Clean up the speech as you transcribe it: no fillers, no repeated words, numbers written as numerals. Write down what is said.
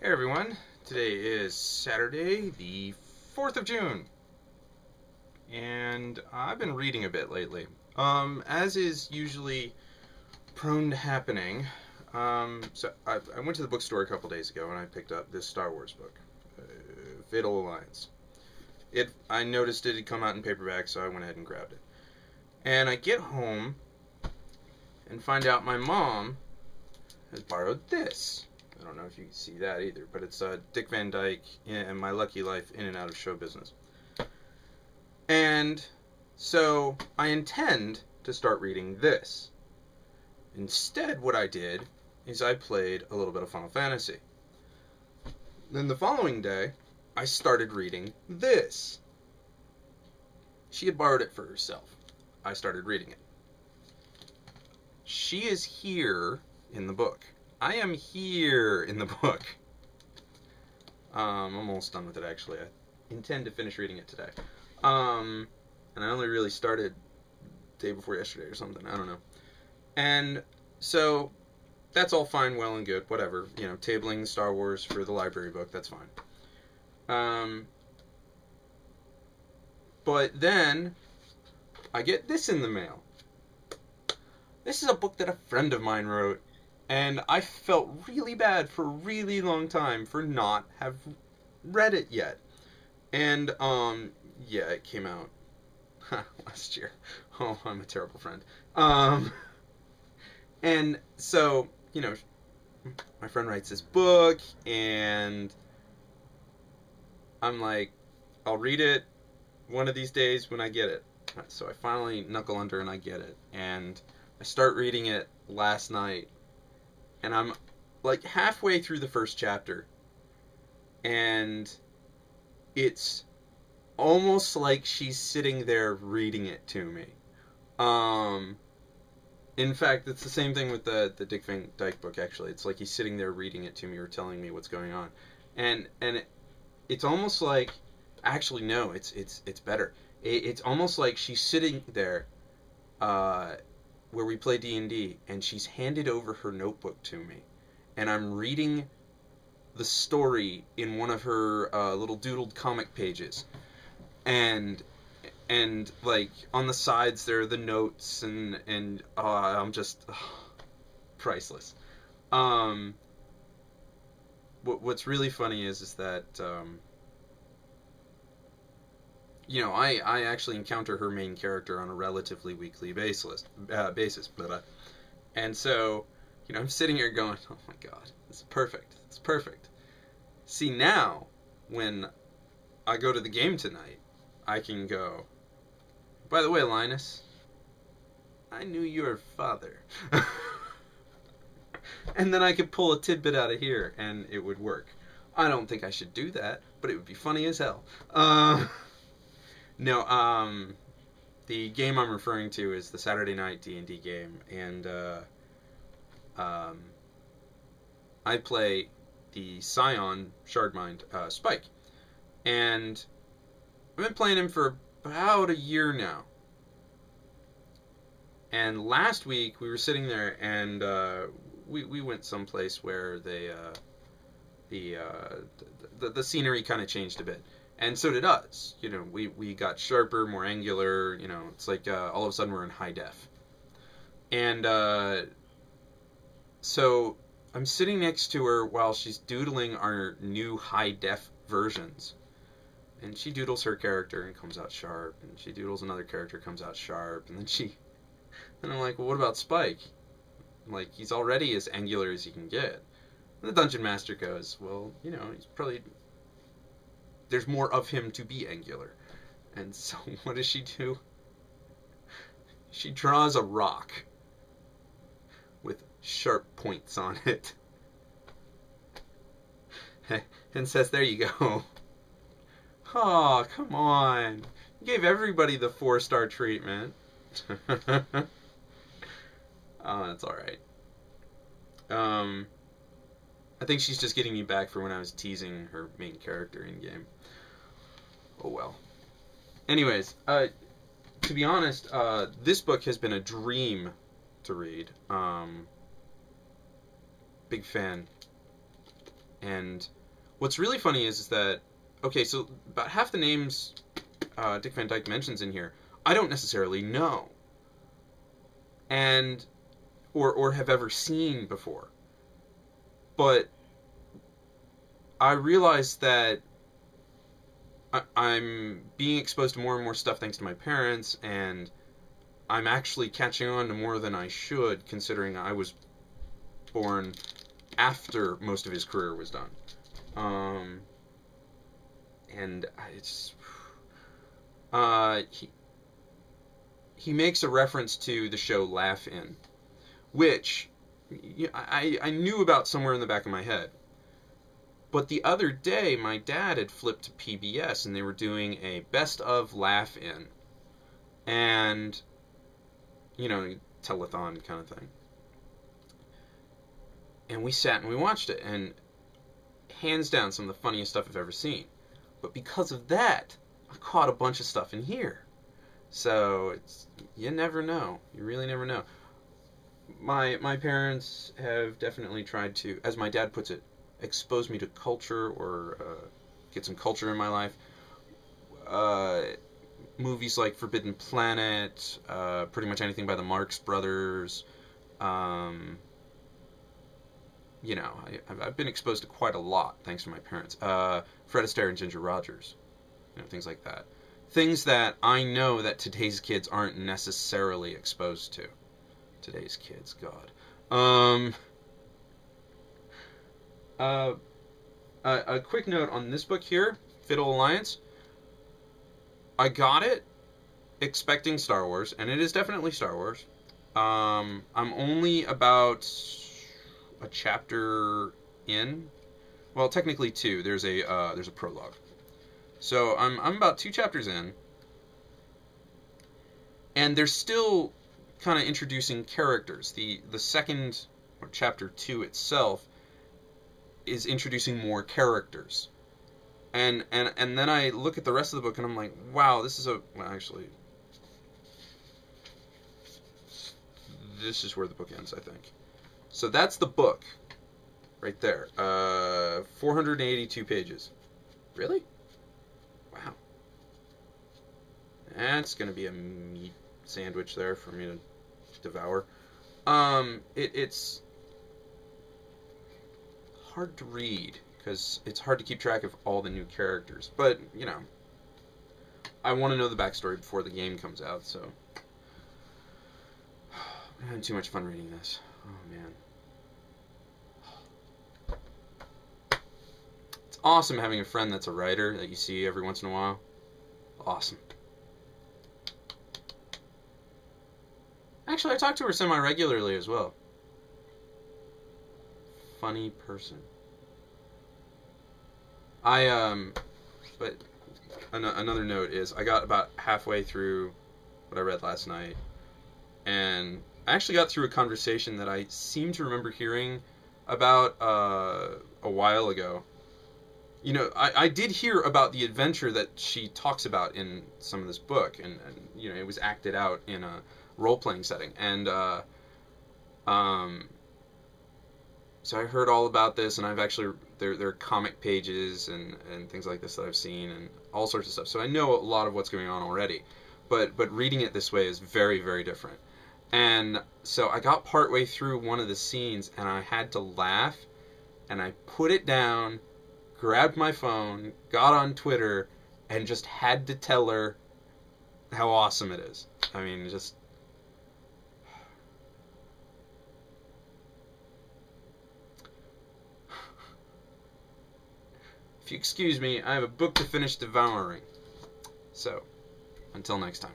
Hey everyone, today is Saturday, the 4th of June, and I've been reading a bit lately. As is usually prone to happening, so I went to the bookstore a couple days ago and I picked up this Star Wars book, Fatal Alliance. I noticed it had come out in paperback, so I went ahead and grabbed it. And I get home and find out my mom has borrowed this. I don't know if you can see that either, but it's Dick Van Dyke and My Lucky Life in and out of show business. And so I intend to start reading this. Instead, what I did is I played a little bit of Final Fantasy. Then the following day, I started reading this. She had borrowed it for herself. I started reading it. She is here in the book. I am here in the book. I'm almost done with it, actually. I intend to finish reading it today. And I only really started the day before yesterday or something. I don't know. And so that's all fine, well and good. Whatever. You know, tabling Star Wars for the library book, that's fine. But then I get this in the mail. This is a book that a friend of mine wrote. And I felt really bad for a really long time for not have read it yet. And, yeah, it came out last year. Oh, I'm a terrible friend. And so, you know, my friend writes this book, and I'm like, I'll read it one of these days when I get it. So I finally knuckle under and I get it. And I start reading it last night. And I'm like halfway through the first chapter, and it's almost like she's sitting there reading it to me. In fact, it's the same thing with the Dick Van Dyke book, actually. It's like he's sitting there reading it to me or telling me what's going on. And it's almost like, actually no, it's better. It's almost like she's sitting there where we play D&D, and she's handed over her notebook to me, and I'm reading the story in one of her little doodled comic pages, and like on the sides there are the notes, and I'm just priceless. What's really funny is that you know, I actually encounter her main character on a relatively weekly basis. And so, you know, I'm sitting here going, oh my god, it's perfect. It's perfect. See, now, when I go to the game tonight, I can go, by the way, Linus, I knew your father. And then I could pull a tidbit out of here, and it would work. I don't think I should do that, but it would be funny as hell. No, the game I'm referring to is the Saturday night D&D game, and I play the Scion Shardmind Spike, and I've been playing him for about a year now. And last week we were sitting there, and we went someplace where the scenery kind of changed a bit. And so did us. You know, we got sharper, more angular. You know, it's like all of a sudden we're in high def. And so I'm sitting next to her while she's doodling our new high def versions. And she doodles her character and comes out sharp. And she doodles another character, comes out sharp. And then and I'm like, well, what about Spike? Like, he's already as angular as he can get. And the Dungeon Master goes, well, you know, he's probably... There's more of him to be angular. And so what does she do? She draws a rock with sharp points on it. And says, there you go. Oh, come on. You gave everybody the 4-star treatment. Oh, that's alright. I think she's just getting me back for when I was teasing her main character in game. Oh well. Anyways, to be honest, this book has been a dream to read. Big fan. And what's really funny is that, okay, so about half the names Dick Van Dyke mentions in here, I don't necessarily know, and or have ever seen before. But I realized that I'm being exposed to more and more stuff thanks to my parents, and I'm actually catching on to more than I should, considering I was born after most of his career was done. And it's he makes a reference to the show Laugh-In, which I knew about somewhere in the back of my head. But the other day, my dad had flipped to PBS, and they were doing a best of Laugh-In, and telethon kind of thing. And we sat and we watched it, and hands down, some of the funniest stuff I've ever seen. But because of that, I caught a bunch of stuff in here. So you never know. You really never know. My parents have definitely tried to, as my dad puts it, expose me to culture, or get some culture in my life. Movies like Forbidden Planet, pretty much anything by the Marx Brothers. I've been exposed to quite a lot thanks to my parents. Fred Astaire and Ginger Rogers, things like that. Things that I know that today's kids aren't necessarily exposed to. Today's kids, God. A quick note on this book here, Fiddle Alliance. I got it expecting Star Wars, and it is definitely Star Wars. I'm only about a chapter in. Well, technically 2. There's a prologue. So I'm about 2 chapters in, and they're still kind of introducing characters. The second, or chapter 2 itself, is introducing more characters. And then I look at the rest of the book and I'm like, wow, this is this is where the book ends, I think. So that's the book right there. 482 pages. Really? Wow. That's going to be a meat sandwich there for me to devour. It's hard to read because it's hard to keep track of all the new characters. But, I want to know the backstory before the game comes out, so I'm having too much fun reading this. Oh, man. It's awesome having a friend that's a writer that you see every once in a while. Awesome. Actually, I talk to her semi-regularly as well. Funny person. But another note is I got about halfway through what I read last night, and I actually got through a conversation that I seem to remember hearing about a while ago. I did hear about the adventure that she talks about in some of this book, and it was acted out in a role-playing setting, and so I heard all about this, and I've actually there are comic pages and things like this that I've seen, and all sorts of stuff. So I know a lot of what's going on already, but reading it this way is very, very different. And so I got partway through one of the scenes, and I had to laugh, and I put it down, grabbed my phone, got on Twitter, and just had to tell her how awesome it is. I mean, just... If you excuse me, I have a book to finish devouring. So, until next time.